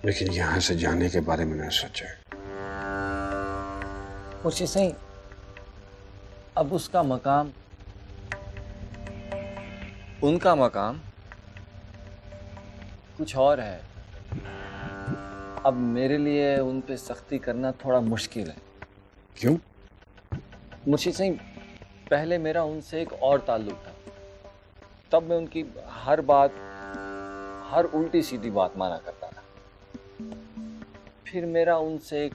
लेकिन यहां से जाने के बारे में नहीं सोचा। मुर्शिद सही, अब उसका मकाम, उनका मकाम कुछ और है। अब मेरे लिए उन पे सख्ती करना थोड़ा मुश्किल है। क्यों? मुर्शिद सही, पहले मेरा उनसे एक और ताल्लुक था। तब मैं उनकी हर बात, हर उल्टी सीधी बात माना करता था। फिर मेरा उनसे एक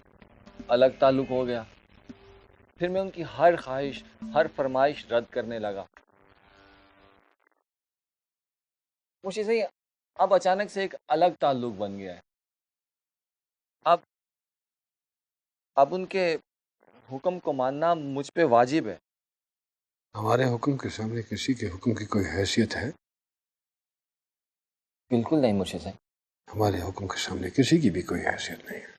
अलग ताल्लुक हो गया। फिर मैं उनकी हर ख्वाहिश, हर फरमाइश रद्द करने लगा। मुझे सही, अब अचानक से एक अलग ताल्लुक बन गया है। अब उनके हुक्म को मानना मुझ पे वाजिब है। हमारे हुक्म के सामने किसी के हुक्म की कोई हैसियत है? बिल्कुल नहीं मुर्शिद सही। हमारे हुक्म के सामने किसी की भी कोई हैसियत नहीं है।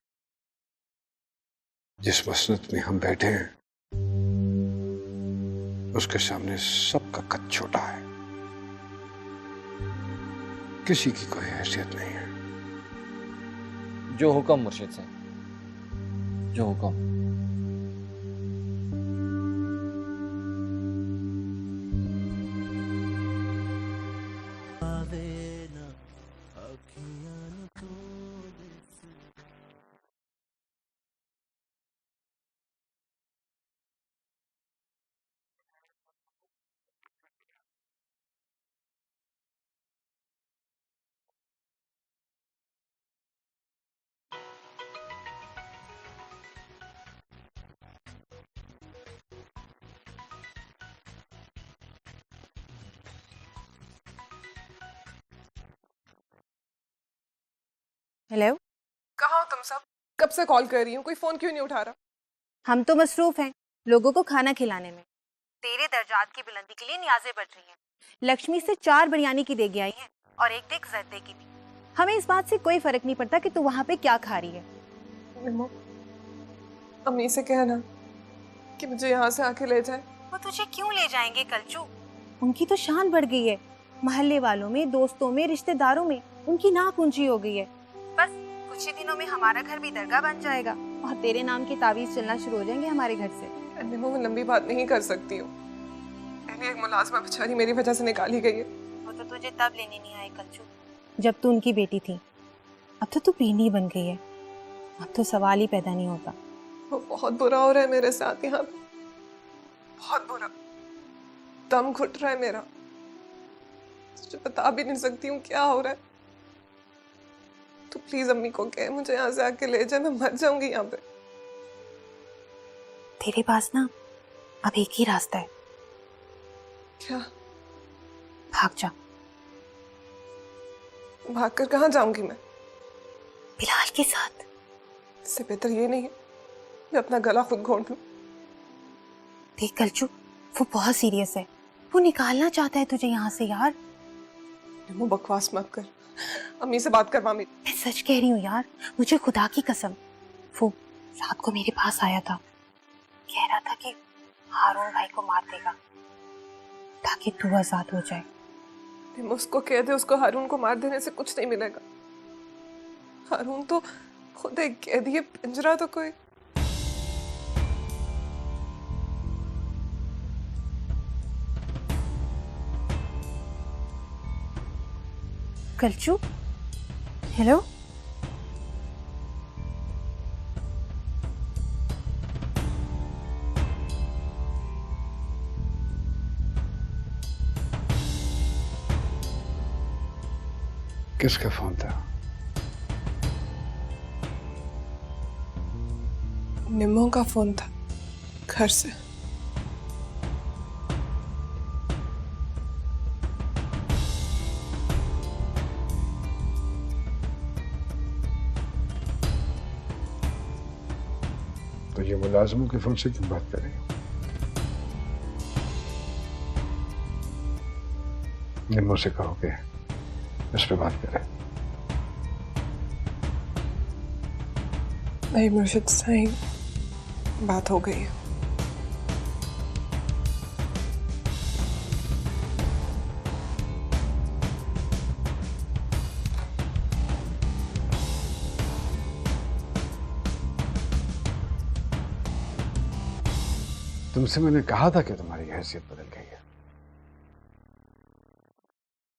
जिस मसनत में हम बैठे हैं उसके सामने सबका कद छोटा है। किसी की कोई हैसियत नहीं है। जो हुक्म मुर्शिद सही, जो हुक्म। हेलो, कहाँ हो तुम सब? कब से कॉल कर रही हूँ, कोई फोन क्यों नहीं उठा रहा? हम तो मसरूफ हैं लोगों को खाना खिलाने में। तेरे दर्जात की बुलंदी के लिए नियाज़ें बढ़ रही हैं। लक्ष्मी से 4 बिरयानी की देगी आई हैं और एक देग ज़र्दे की भी। हमें इस बात से कोई फर्क नहीं पड़ता कि तू वहाँ पे क्या खा रही है। निम्मो, अम्मी से कहना कि मुझे यहाँ से आके ले जाए। वो तुझे क्यों ले जाएंगे कलचू? उनकी तो शान बढ़ गई है। मोहल्ले वालों में, दोस्तों में, रिश्तेदारों में उनकी नाक ऊंची हो गई है। बस कुछ ही दिनों में हमारा घर भी दरगाह बन जाएगा और तेरे नाम की तावीज चलना शुरू हो जाएंगे हमारे घर से। निम्मो, मैं लंबी बात नहीं कर सकती हूँ। पहले एक मुलाजमा बेचारी मेरी वजह से निकाली गई है। वो तो तुझे तब लेने नहीं आए कलचू जब तू उनकी बेटी थी। अब तो तू बेनी बन गई है। अब तो सवाल ही पैदा नहीं होता। वो बहुत बुरा हो रहा है मेरे साथ यहाँ पे, बहुत बुरा। दम घुट रहा है मेरा, तुझे बता भी नहीं सकती हूँ क्या हो रहा है। तू प्लीज अम्मी को कह मुझे यहाँ से आके ले जाए, मैं मर जाऊंगी यहाँ पे। तेरे पास ना अब एक ही रास्ता है। क्या? भाग जा। भागकर कहाँ जाऊंगी मैं? बिलाल के साथ। इससे बेहतर ये नहीं है मैं अपना गला खुद घोंट लूं। देख कलचू, वो बहुत सीरियस है। वो निकालना चाहता है तुझे यहाँ से यार। निम्मो, बकवास मत कर। अम्मी से बात करवा मेरी। मैं सच कह रही हूँ यार, मुझे खुदा की कसम। वो रात को मेरे पास आया था, कह रहा था कि हारून भाई को मार देगा ताकि तू आजाद हो जाए। निम्मो, उसको कह दे उसको हारून को मार देने से कुछ नहीं मिलेगा। हारून तो खुद एक कैदी है, पिंजरा तो कोई। कलचू, हेलो। किसका फोन था? निम्मो का फोन था, घर से। तो ये मुलाजमों के फोन से क्यों बात कर रही हो? निम्मो से कहो कि इस पे बात करें। नहीं मुर्शिद साईं, बात हो गई है। तुमसे मैंने कहा था कि तुम्हारी हैसियत बदल गई है।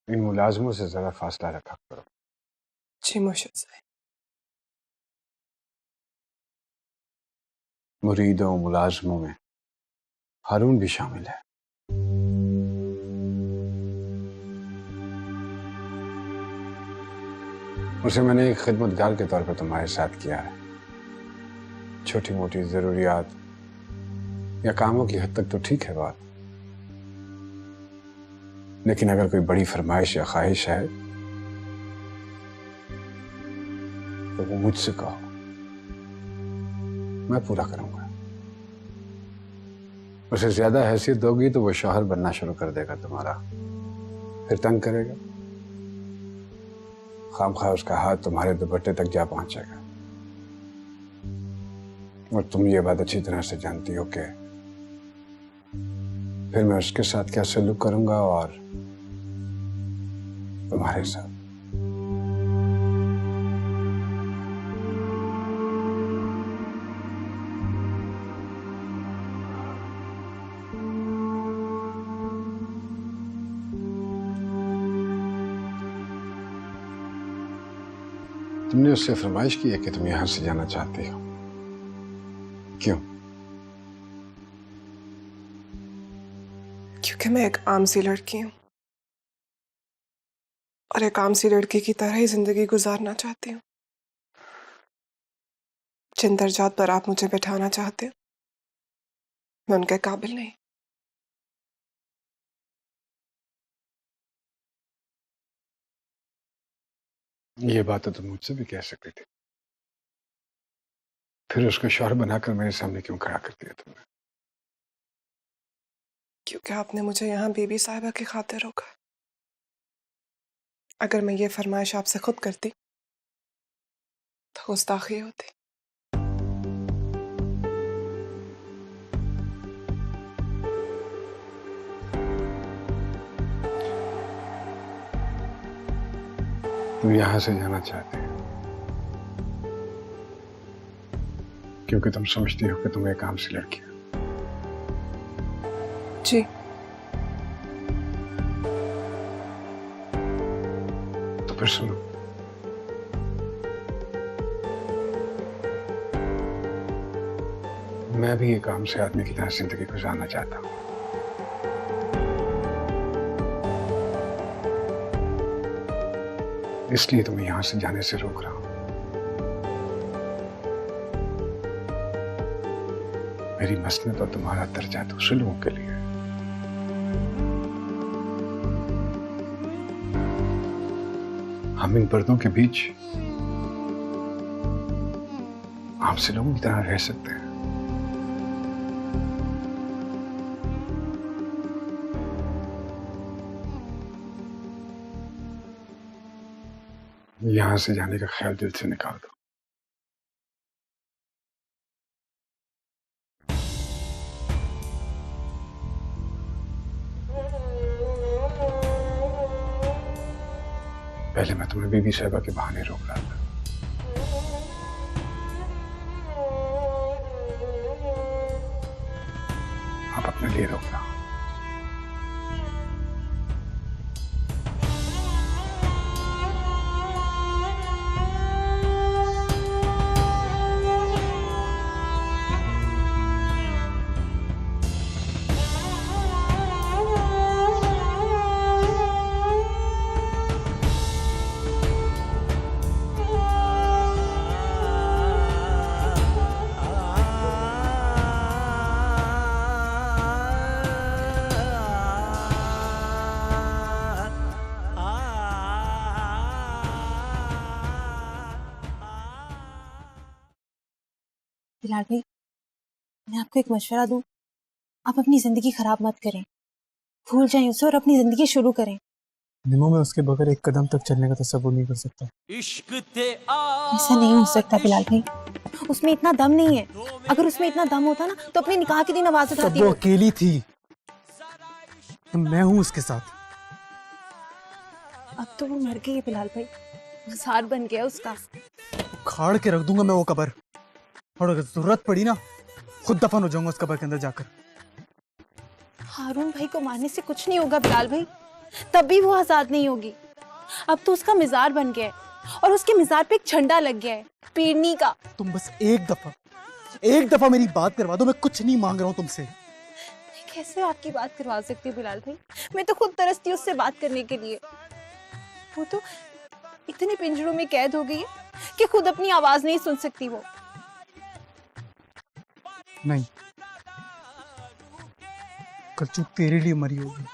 इन मुलाजमों से जरा फासला रखा करो। जी मुर्शिद साहब। मुरीदों मुलाजमों में हारून भी शामिल है। उसे मैंने एक खिदमतगार के तौर पर तुम्हारे साथ किया है। छोटी मोटी जरूरियात या कामों की हद तक तो ठीक है बात, लेकिन अगर कोई बड़ी फरमाइश या ख्वाहिश है तो वो मुझसे कहो, मैं पूरा करूंगा। उसे ज्यादा हैसियत दोगी तो वो शौहर बनना शुरू कर देगा तुम्हारा, फिर तंग करेगा, खामखा उसका हाथ तुम्हारे दुपट्टे तक जा पहुंचेगा। और तुम ये बात अच्छी तरह से जानती हो कि फिर मैं उसके साथ क्या सलूक करूंगा और तुम्हारे साथ। तुमने उससे फरमाइश की है कि तुम यहां से जाना चाहती हो, क्यों? क्योंकि मैं एक आम सी लड़की हूँ और एक आम सी लड़की की तरह ही जिंदगी गुजारना चाहती हूँ। जिन दर्जात पर आप मुझे बैठाना चाहते हो मैं उनके काबिल नहीं। ये बात तो तुम मुझसे भी कह सकती थी, फिर उसको शौहर बनाकर मेरे सामने क्यों खड़ा कर दिया तुमने? क्योंकि आपने मुझे यहाँ बीबी साहिबा की खातिर रोका। अगर मैं ये फरमाइश आपसे खुद करती तो गुस्ताखी होती। तुम यहां से जाना चाहते हो क्योंकि तुम समझती हो कि तुम एक आम सी लड़की हो। जी। तो फिर सुनो, मैं भी एक आम से आदमी की तरह जिंदगी गुजारना चाहता हूं। इसलिए तुम्हें यहां से जाने से रोक रहा हूं। मेरी मसनत और तुम्हारा दर्जा दूसरे लोगों के लिए है। हम इन पर्दों के बीच आम से लोगों की तरह रह सकते हैं। यहां से जाने का ख्याल दिल से निकाल दो। पहले मैं तुम्हें बीबी साहिबा के बहाने रोक रहा था, अब अपने लिए रोक रहा हूं। बिलाल भाई, मैं आपको एक मशवरा दूं, आप अपनी जिंदगी खराब मत करें, भूल जाएं उसे और अपनी जिंदगी शुरू करें। निमो में उसके बगैर एक कदम तक चलने का तस्वुर नहीं कर सकता। ऐसा नहीं हो सकता बिलाल भाई, उसमें इतना दम नहीं है। अगर उसमें इतना दम होता ना तो अपने निकाह के दिन आवाज उठाती। वो अकेली थी, मैं हूं उसके साथ। अब तो वो मर गई है बिलाल भाई, मज़ार बन गया उसका। खाड़ के रख दूंगा मैं वो कब्र, और अगर जरूरत पड़ी ना खुद दफन हो जाऊंगा उस कब्र के अंदर जाकर। हारून भाई को मारने से कुछ नहीं होगा बिलाल भाई, तब भी वो आजाद नहीं होगी। अब तो उसका मिजार बन गया है और उसके मिजार पे एक झंडा लग गया है पीरनी का। तुम बस एक दफा मेरी बात करवा दो, मैं कुछ नहीं मांग रहा हूँ तुमसे। मैं कैसे आपकी बात करवा सकती हूँ बिलाल भाई? मैं तो खुद तरसती हूँ उससे बात करने के लिए। वो तो इतने पिंजरों में कैद हो गई है कि खुद अपनी आवाज नहीं सुन सकती वो। नहीं, कलचू तेरे लिए मरी होगी,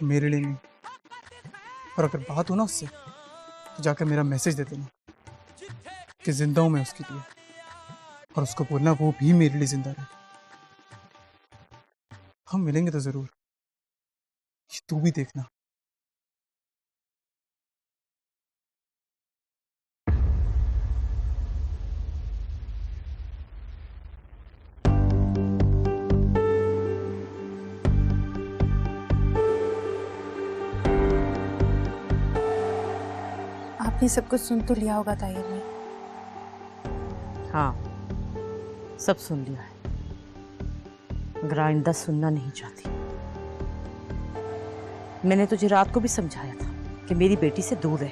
मेरे लिए नहीं। और अगर बात हो ना उससे तो जाकर मेरा मैसेज दे देना कि जिंदा हूं मैं उसके लिए, और उसको बोलना वो भी मेरे लिए जिंदा रहे। हम मिलेंगे तो जरूर, ये तू भी देखना। आपने सब कुछ सुन तो लिया होगा ताहिर ने। हाँ, सब सुन लिया है, मगर आइंदा सुनना नहीं चाहती। मैंने तुझे रात को भी समझाया था कि मेरी बेटी से दूर रह।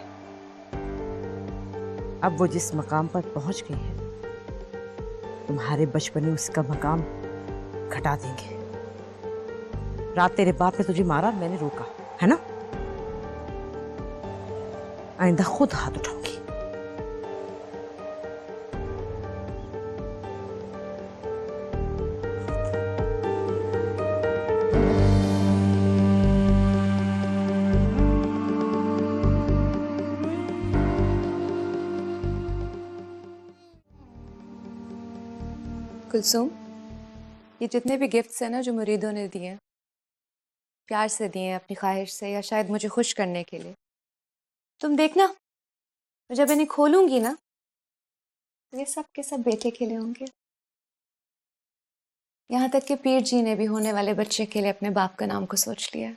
अब वो जिस मकाम पर पहुंच गई है, तुम्हारे बचपने उसका मकाम घटा देंगे। रात तेरे बाप ने तुझे मारा, मैंने रोका, है ना? आइंदा खुद हाथ उठाऊंगी। कुलसुम, ये जितने भी गिफ्ट्स हैं ना जो मुरीदों ने दिए हैं, प्यार से दिए हैं, अपनी ख्वाहिश से या शायद मुझे खुश करने के लिए, तुम देखना जब इन्हें खोलूंगी ना तो ये सब के सब बेटे के लिए होंगे। यहाँ तक कि पीर जी ने भी होने वाले बच्चे के लिए अपने बाप का नाम को सोच लिया।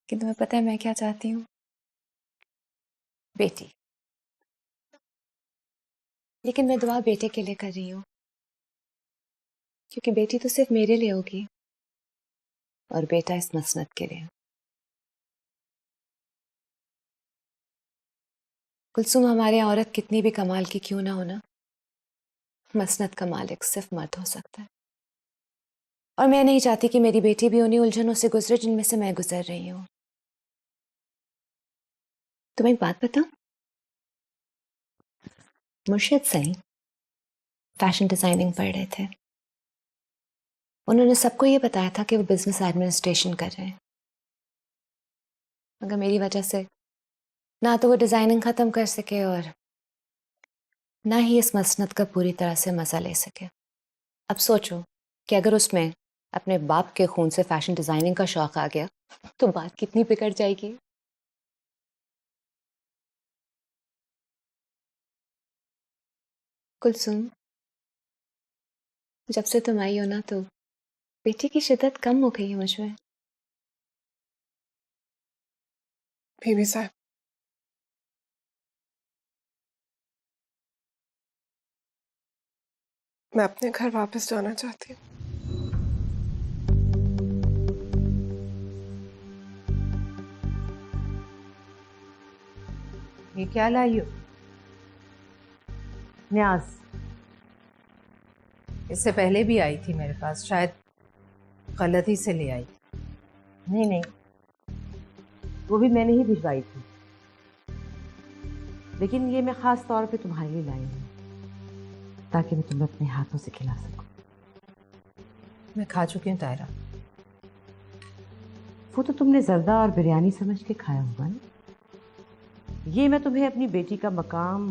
कि तुम्हें पता है मैं क्या चाहती हूँ? बेटी। लेकिन मैं दुआ बेटे के लिए कर रही हूँ, क्योंकि बेटी तो सिर्फ मेरे लिए होगी और बेटा इस मसनत के लिए। कुलसुम, हमारे यहाँ औरत कितनी भी कमाल की क्यों ना हो ना, मसनत का मालिक सिर्फ मर्द हो सकता है। और मैं नहीं चाहती कि मेरी बेटी भी उन्हीं उलझनों से गुजरे जिनमें से मैं गुजर रही हूँ। तुम्हें एक बात बताऊं? मुर्शिद सही फैशन डिजाइनिंग पढ़ रहे थे। उन्होंने सबको ये बताया था कि वो बिजनेस एडमिनिस्ट्रेशन कर रहे हैं, मगर मेरी वजह से ना तो वो डिजाइनिंग खत्म कर सके और ना ही इस मसनत का पूरी तरह से मजा ले सके। अब सोचो कि अगर उसमें अपने बाप के खून से फैशन डिजाइनिंग का शौक आ गया तो बात कितनी बिगड़ जाएगी। कुलसुम, जब से तुम आई हो ना तो बेटी की शिद्दत कम हो गई है मुझमें। बीबी साहब, मैं अपने घर वापस जाना चाहती हूँ। ये क्या लाई हो? न्याज, इससे पहले भी आई थी मेरे पास, शायद गलती से ले आई। नहीं नहीं, वो भी मैंने ही भिजवाई थी, लेकिन ये मैं खास तौर पे तुम्हारे लिए लाई हूँ ताकि मैं तुम्हें अपने हाथों से खिला सकूं। मैं खा चुकी हूँ तायरा। वो तो तुमने जर्दा और बिरयानी समझ के खाया होगा ना। ये मैं तुम्हें अपनी बेटी का मकाम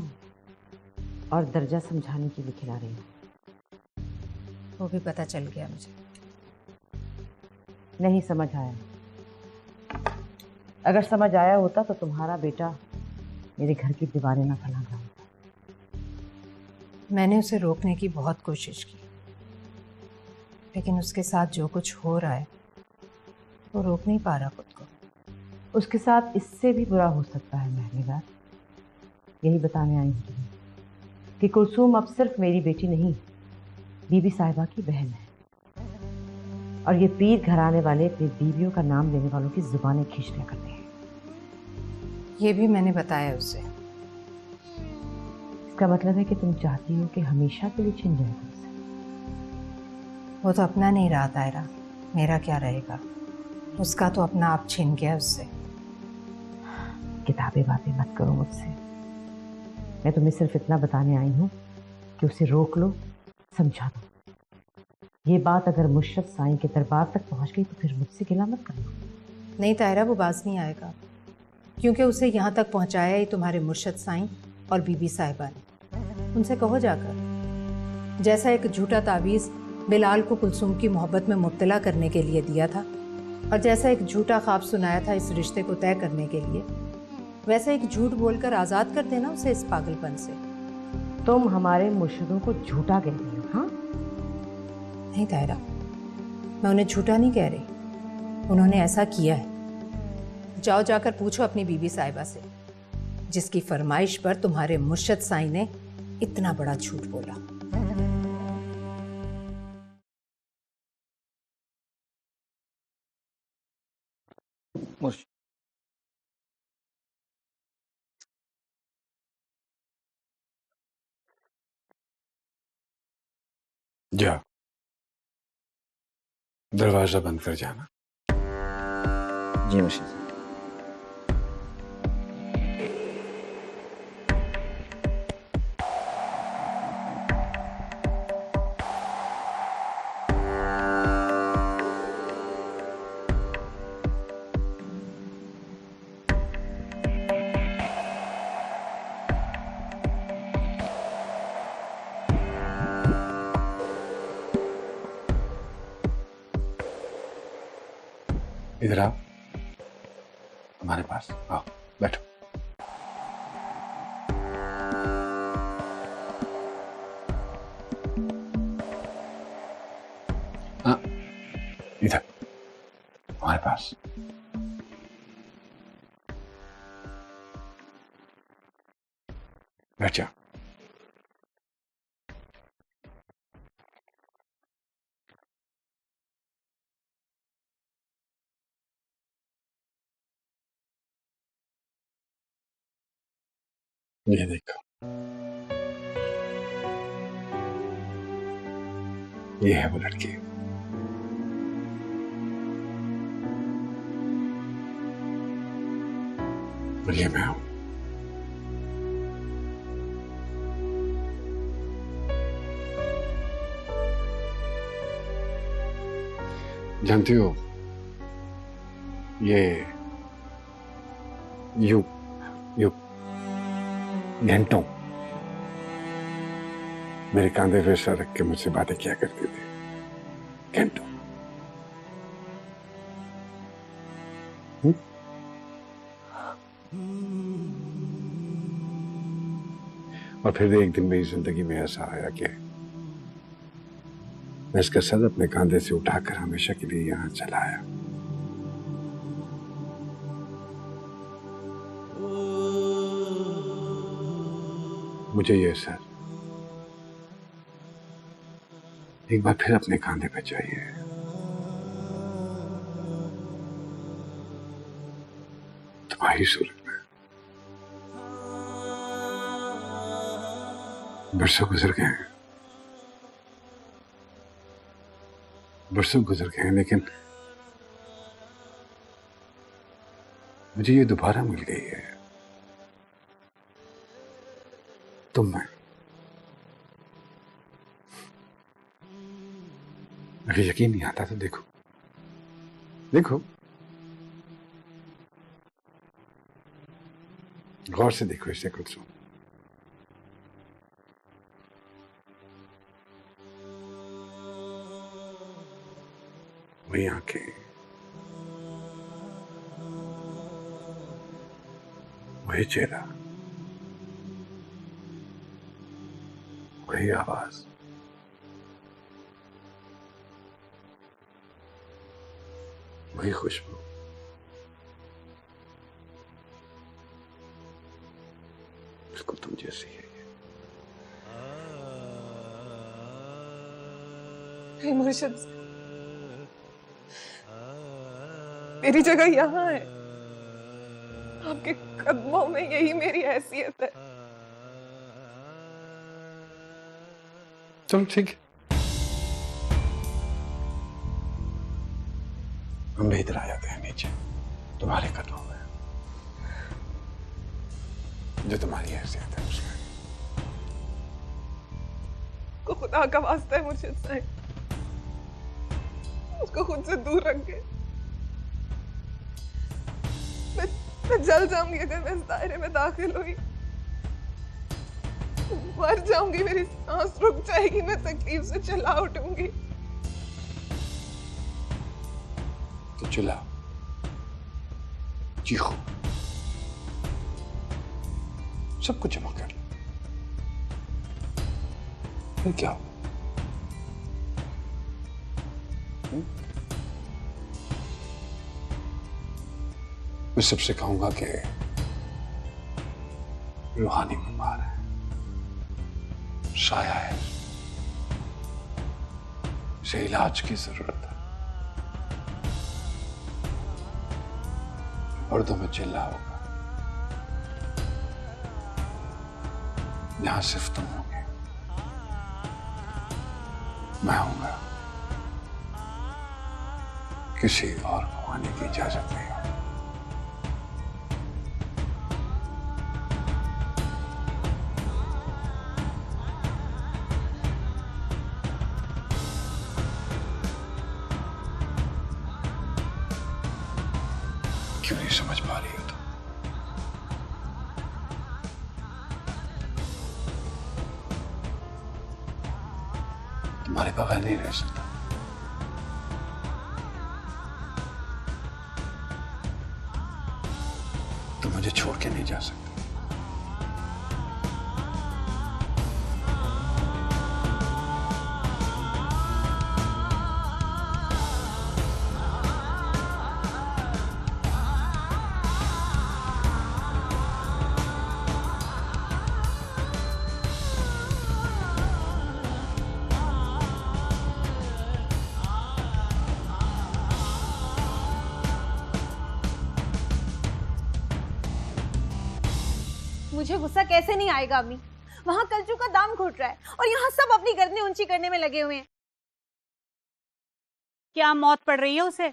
और दर्जा समझाने के लिए खिला रही हूँ। वो भी पता चल गया मुझे। नहीं समझ आया? अगर समझ आया होता तो तुम्हारा बेटा मेरे घर की दीवारें ना फैला रहा होता। मैंने उसे रोकने की बहुत कोशिश की, लेकिन उसके साथ जो कुछ हो रहा है वो रोक नहीं पा रहा खुद को। उसके साथ इससे भी बुरा हो सकता है महनेगार, यही बताने आई हूँ तुम्हें। कि कुलसूम अब सिर्फ मेरी बेटी नहीं, बीबी साहिबा की बहन है। और ये पीर घराने वाले अपनी बीवियों का नाम लेने वालों की जुबानें खींच लिया करते हैं। ये भी मैंने बताया उसे। इसका मतलब है कि तुम चाहती हो कि हमेशा के लिए छिन जाए तुमसे। वो तो अपना नहीं रहा तायरा, मेरा क्या रहेगा? उसका तो अपना आप छिन गया उससे। किताबें बातें मत करो मुझसे। मैं तुम्हें सिर्फ इतना बताने आई हूँ कि उसे रोक लो, समझा दो। ये बात अगर मुर्शद साईं के दरबार तक पहुंच गई तो फिर मुझसे गिला मत करना। नहीं तायरा, वो बाज नहीं आएगा, क्योंकि उसे यहाँ तक पहुँचाया ही तुम्हारे मुर्शद साईं और बीबी साहिबा ने। उनसे कहो जाकर, जैसा एक झूठा तावीज़ बिलाल को कुलसूम की मोहब्बत में मुब्तला करने के लिए दिया था, और जैसा एक झूठा ख्वाब सुनाया था इस रिश्ते को तय करने के लिए, वैसा एक झूठ बोलकर आज़ाद कर देना उसे इस पागलपन से। तुम हमारे मुर्शिदों को झूठा कह रही हो? हाँ नहीं तायरा, मैं उन्हें झूठा नहीं कह रही, उन्होंने ऐसा किया है। जाओ जाकर पूछो अपनी बीबी साहिबा से, जिसकी फरमाइश पर तुम्हारे मुर्शद साईं ने इतना बड़ा झूठ बोला। मुर्शिद, जा, दरवाजा बंद कर जाना। जी मुर्शिद साहब। इधर आओ, हमारे पास आओ, बैठो। हाँ, इधर हमारे पास। बैठ जा। ये देखो, ये है वो लड़की। और ये मैं हूं। जानती हो, ये यू यू घंटों मेरे कांधे पे सर रख के मुझसे बातें किया करती थी। घंटों। और फिर एक दिन मेरी जिंदगी में ऐसा आया कि मैं इसका सर अपने कांधे से उठाकर हमेशा के लिए यहां चला आया। मुझे ये सर एक बार फिर अपने कांधे पे चाहिए। तुम्हारी सूरत में। बरसों गुजर गए हैं, बरसों गुजर गए हैं, लेकिन मुझे ये दोबारा मिल गई है। तुम में। अगर यकीन नहीं आता तो देखो, देखो, गौर से देखो इसे कुलसूम। वही आंखें, वही चेहरा, वही आवाज, वही खुशबू। बिल्कुल तुम जैसी है ये। हे मुर्शिद, मेरी जगह यहाँ है, आपके कदमों में यही मेरी हैसियत है। चलो ठीक है, हम भी इधर आ जाते हैं नीचे तुम्हारे कदमों में, जो तुम्हारी हैसियत है उसमें। को खुदा का वास्ता है मुर्शिद साहब, उसको खुद से दूर रख के। मैं जल जाऊंगी अगर मैं इस दायरे में दाखिल हुई, मर जाऊंगी, मेरी सांस रुक जाएगी, मैं तकलीफ से चिल्ला उठूंगी। तो चिल्लाओ, चीखो, सब कुछ जमा कर लो, फिर क्या होगा? मैं सबसे कहूंगा कि रूहानी बीमार है, साया है, उसे इलाज की जरूरत है। उर्दू में चिल्ला होगा, यहां सिर्फ तुम होगे, मैं हूंगा, किसी और को आने की इजाजत नहीं होगी। क्यों नहीं समझ पा रही हो तुम? तुम्हारे बगैर नहीं रह सकता। तुम मुझे छोड़ के नहीं जा सकते। मुझे गुस्सा कैसे नहीं आएगा अम्मी? वहां कलचू का दाम घुट रहा है और यहाँ सब अपनी गर्दनें ऊंची करने में लगे हुए हैं। क्या मौत पड़ रही है उसे?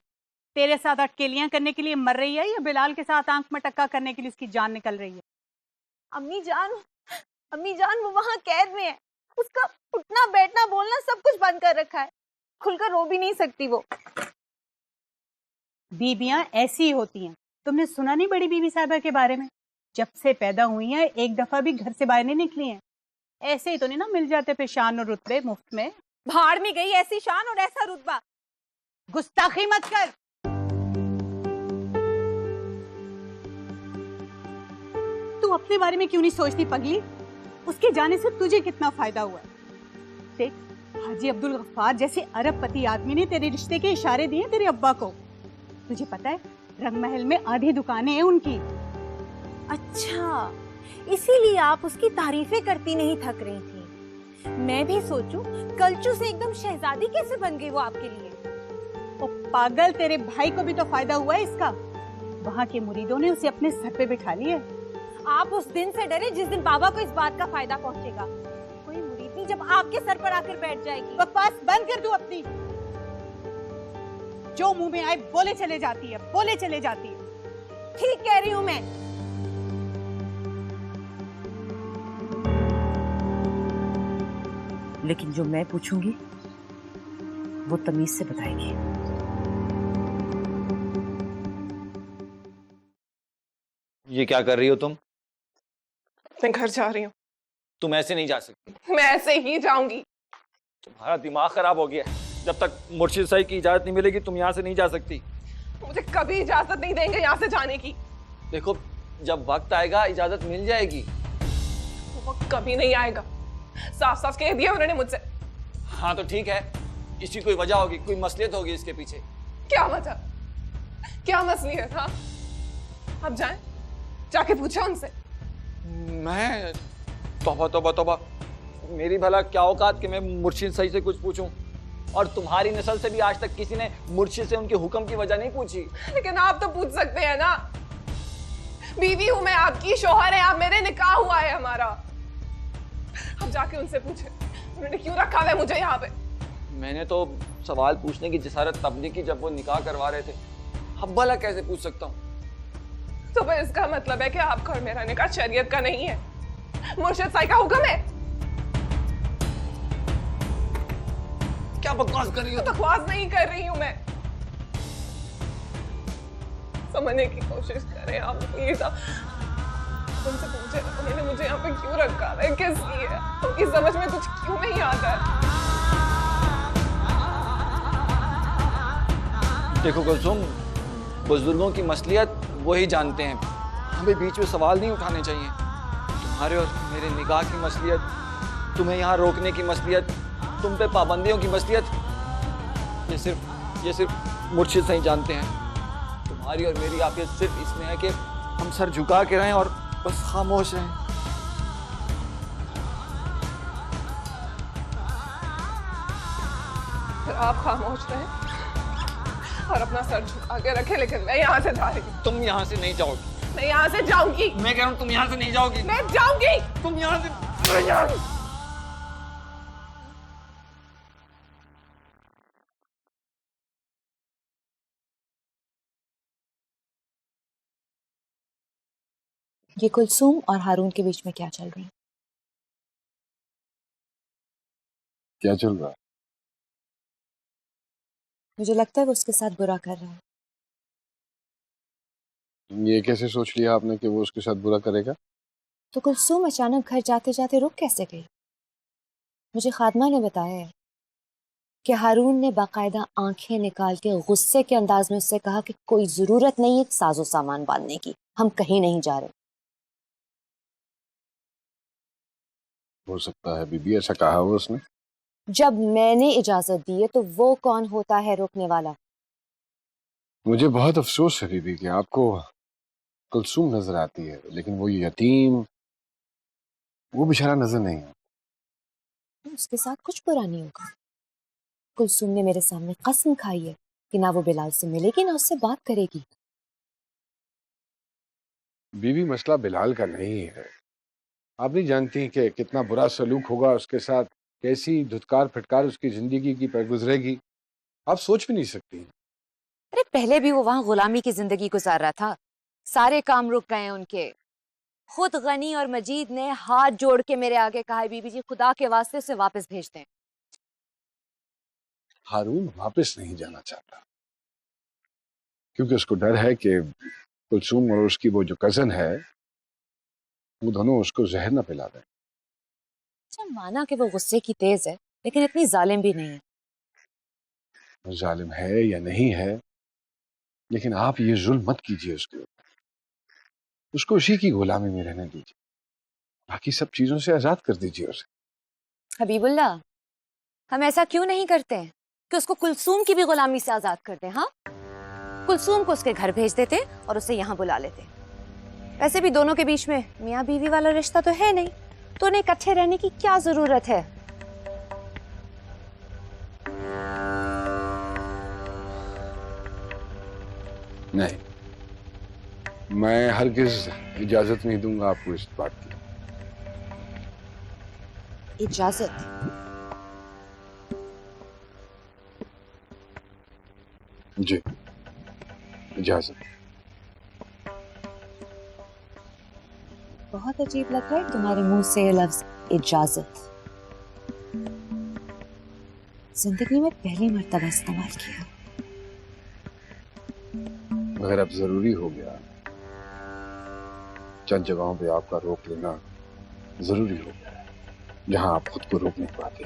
तेरे साथ अटकेलियां करने के लिए मर रही है या बिलाल के साथ आंख में टक्का करने के लिए उसकी जान निकल रही है? अम्मी जान वो वहां कैद में है, उसका उठना बैठना बोलना सब कुछ बंद कर रखा है, खुलकर रो भी नहीं सकती वो। बीबियां ऐसी ही होती हैं। तुमने सुना नहीं बड़ी बीबी साहिबा के बारे में? जब से पैदा हुई हैं एक दफा भी घर से बाहर नहीं निकली हैं। ऐसे ही तो नहीं ना मिल जाते फिर शान और रुतबे मुफ्त में। भाड़ में गई ऐसी शान और ऐसा रुतबा। गुस्ताखी मत कर। तू अपने बारे में क्यों नहीं सोचती पगली? उसके जाने से तुझे कितना फायदा हुआ है। देख, हाजी अब्दुल गफ्फार जैसे अरबपति आदमी ने तेरे रिश्ते के इशारे दिए तेरे अब्बा को। तुझे पता है रंग महल में आधी दुकानें हैं उनकी। अच्छा, इसीलिए आप उसकी तारीफें करती नहीं थक रही थी। मैं भी सोचूं कलचू से एकदम शहजादी कैसे बन गई वो आपके लिए। ओ पागल, तेरे भाई को भी तो फायदा हुआ है इसका। वहाँ के मुरीदों ने उसे अपने सर पे बिठा लिया। आप उस दिन से डरे जिस दिन बाबा को इस बात का फायदा पहुंचेगा। कोई मुरीदनी जब आपके सर पर आकर बैठ जाएगी। बकवास बंद कर दो अपनी। जो मुंह में आए बोले चले जाती है, बोले चले जाती है। ठीक कह रही हूँ मैं। लेकिन जो मैं पूछूंगी वो तमीज से बताएगी। ये क्या कर रही हो तुम? मैं घर जा रही हूँ। तुम ऐसे नहीं जा सकती। मैं ऐसे ही जाऊंगी। तुम्हारा दिमाग खराब हो गया। जब तक मुर्शिद साहब की इजाजत नहीं मिलेगी तुम यहाँ से नहीं जा सकती। मुझे कभी इजाजत नहीं देंगे यहाँ से जाने की। देखो, जब वक्त आएगा इजाजत मिल जाएगी। वो वक्त कभी नहीं आएगा, साफ साफ कह दिया उन्होंने मुझसे। हाँ तो ठीक है, इसकी कोई वजह होगी, कोई मसलियत होगी इसके पीछे। क्या वजह, क्या मसलियत? हाँ, अब जाएं, जाके पूछा उनसे। मैं तौबा तौबा तौबा, मेरी भला क्या औकात कि मैं मुर्शिद सही से कुछ पूछूं। और तुम्हारी नस्ल से भी आज तक किसी ने मुर्शिद से उनके हुक्म की वजह नहीं पूछी। लेकिन आप तो पूछ सकते हैं ना, बीवी हूं मैं आपकी, शौहर है आप मेरे, निकाह हुआ है हमारा। अब जाके उनसे पूछे उन्होंने क्यों रखा है मुझे यहाँ पे। मैंने तो सवाल पूछने की जिसारत तब नहीं की जब वो निकाह करवा रहे थे, अब भला कैसे पूछ सकता हूँ? तो फिर इसका मतलब है कि आपका और मेरा निकाह शरीयत का नहीं है, मुर्शिद साईं का हुक्म है। क्या बकवास कर रही हो? बकवास नहीं कर रही हूँ मैं, समझने की कोशिश करें आप प्लीज। उनसे पूछे उन्होंने मुझे यहाँ पे क्यों रखा है, किस लिए, उनकी समझ में कुछ क्यों नहीं आता है। देखो कुलसुम, बुजुर्गों की मसलियत वही जानते हैं, हमें बीच में सवाल नहीं उठाने चाहिए। तुम्हारे और मेरे निगाह की मसलियत, तुम्हें यहाँ रोकने की मसलियत, तुम पे पाबंदियों की मसलियत, ये सिर्फ मुर्शिद साईं जानते हैं। तुम्हारी और मेरी आफियत सिर्फ इसमें है कि हम सर झुका के रहें और बस खामोश रहें। फिर आप खामोश रहें और अपना सर झुका के रखे, लेकिन मैं यहाँ से जा रही हूँ। तुम यहाँ से नहीं जाओगी। मैं यहाँ से जाऊंगी। मैं कह रहा हूँ तुम यहाँ से नहीं जाओगी। मैं जाऊंगी। तुम यहाँ से ये कुलसूम और हारून के बीच में क्या चल रहा है? क्या चल रहा है? मुझे लगता है वो उसके साथ बुरा कर रहा है। ये कैसे सोच लिया आपने कि वो उसके साथ बुरा करेगा? तो कुलसूम अचानक घर जाते जाते रुक कैसे गई? मुझे खादमा ने बताया है कि हारून ने बाकायदा आंखें निकाल के गुस्से के अंदाज में उससे कहा कि कोई जरूरत नहीं है साजो सामान बांधने की, हम कहीं नहीं जा रहे। हो सकता है बीबी, ऐसा कहा हो उसने। जब मैंने इजाजत दी है तो वो कौन होता है रोकने वाला? मुझे बहुत अफसोस है बीबी कि आपको कुलसूम नजर आती है, लेकिन वो यतीम, वो बेचारा नजर नहीं आता। उसके साथ कुछ बुरा नहीं होगा। कुलसूम ने मेरे सामने कसम खाई है कि ना वो बिलाल से मिलेगी ना उससे बात करेगी। बीबी, मसला बिलाल का नहीं है। आप नहीं जानती कि कितना बुरा सलूक होगा उसके साथ, कैसी धुतकार फटकार उसकी जिंदगी की पर गुजरेगी, आप सोच भी नहीं सकती। अरे पहले भी वो वहां गुलामी की जिंदगी गुजार रहा था, सारे काम रुक गए उनके। खुद गनी और मजीद ने हाथ जोड़ के मेरे आगे कहा है बीबी जी खुदा के वास्ते उसे वापस भेज दें। हारून वापस नहीं जाना चाहता क्योंकि उसको डर है कि कुलसूम और उसकी वो जो कजन है वो दोनों उसको जहर न पिला दें। अच्छा माना कि वो गुस्से की तेज है, लेकिन इतनी जालिम भी नहीं है। वो जालिम है या नहीं है, लेकिन आप ये जुल्म मत कीजिए उसके ऊपर, उसको उसी की गुलामी में रहने दीजिए, बाकी सब चीजों से आजाद कर दीजिए उसे। हबीबुल्लाह, हम ऐसा क्यों नहीं करते कि उसको कुलसूम की भी गुलामी से आजाद कर दें? हाँ, कुलसूम को उसके घर भेज देते और उसे यहाँ बुला लेते। वैसे भी दोनों के बीच में मियाँ बीवी वाला रिश्ता तो है नहीं, तो उन्हें इकट्ठे रहने की क्या जरूरत है? नहीं, मैं हरगिज इजाजत नहीं दूंगा आपको इस बात की। इजाजत? जी, इजाजत। बहुत अजीब लग रहा है तुम्हारे मुंह से ये लफ्ज इजाजत। जिंदगी में पहली मर्तबा इस्तेमाल किया। अगर अब जरूरी हो गया, चंद जगहों पे आपका रोक लेना जरूरी हो गया जहां आप खुद को रोक नहीं पाते।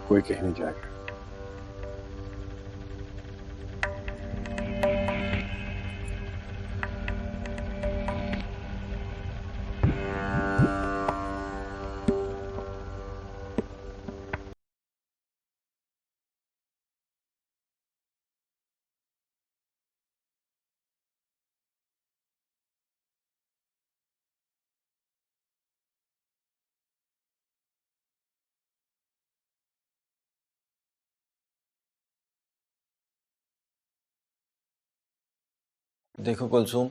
कोई कहीं नहीं जाएगा। देखो कुलसुम,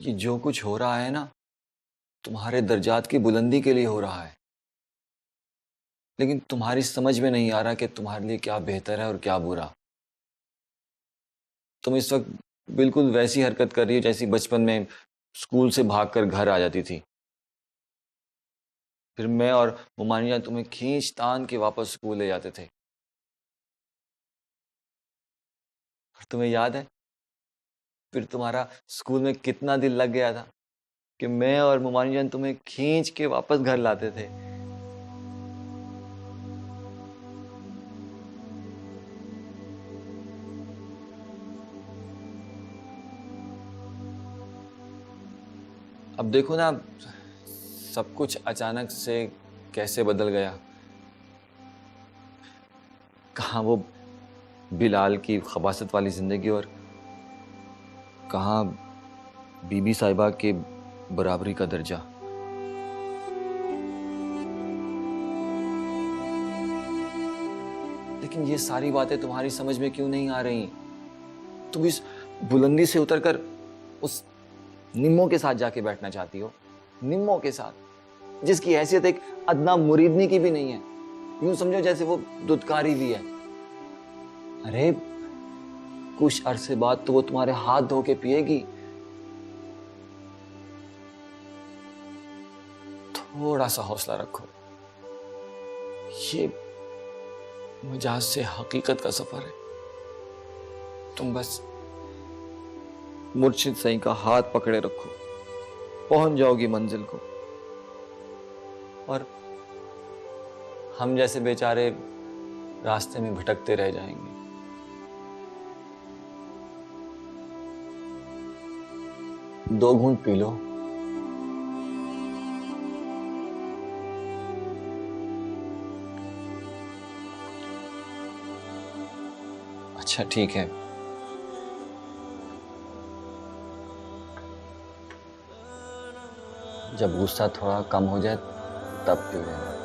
ये जो कुछ हो रहा है ना, तुम्हारे दर्जात की बुलंदी के लिए हो रहा है, लेकिन तुम्हारी समझ में नहीं आ रहा कि तुम्हारे लिए क्या बेहतर है और क्या बुरा। तुम इस वक्त बिल्कुल वैसी हरकत कर रही हो जैसी बचपन में स्कूल से भागकर घर आ जाती थी। फिर मैं और मुमानी जान तुम्हें खींच तान के वापस स्कूल ले जाते थे। तुम्हें याद है फिर तुम्हारा स्कूल में कितना दिल लग गया था कि मैं और मुमानी जान तुम्हें खींच के वापस घर लाते थे। अब देखो ना, सब कुछ अचानक से कैसे बदल गया। कहाँ वो बिलाल की खबासत वाली जिंदगी और कहाँ बीबी साहिबा के बराबरी का दर्जा। लेकिन ये सारी बातें तुम्हारी समझ में क्यों नहीं आ रही? तुम इस बुलंदी से उतरकर उस निम्मो के साथ जाके बैठना चाहती हो, निम्मो के साथ जिसकी हैसियत एक अदना मुरीदनी की भी नहीं है। यूं समझो जैसे वो दुदकारी भी है। अरे कुछ अरसे बाद तो वो तुम्हारे हाथ धो के पिएगी। थोड़ा सा हौसला रखो। ये मजाज से हकीकत का सफर है। तुम बस मुर्शिद सही का हाथ पकड़े रखो, पहुंच जाओगी मंजिल को। और हम जैसे बेचारे रास्ते में भटकते रह जाएंगे। दो घूंट पी लो। अच्छा ठीक है, जब गुस्सा थोड़ा कम हो जाए तब पी लेना।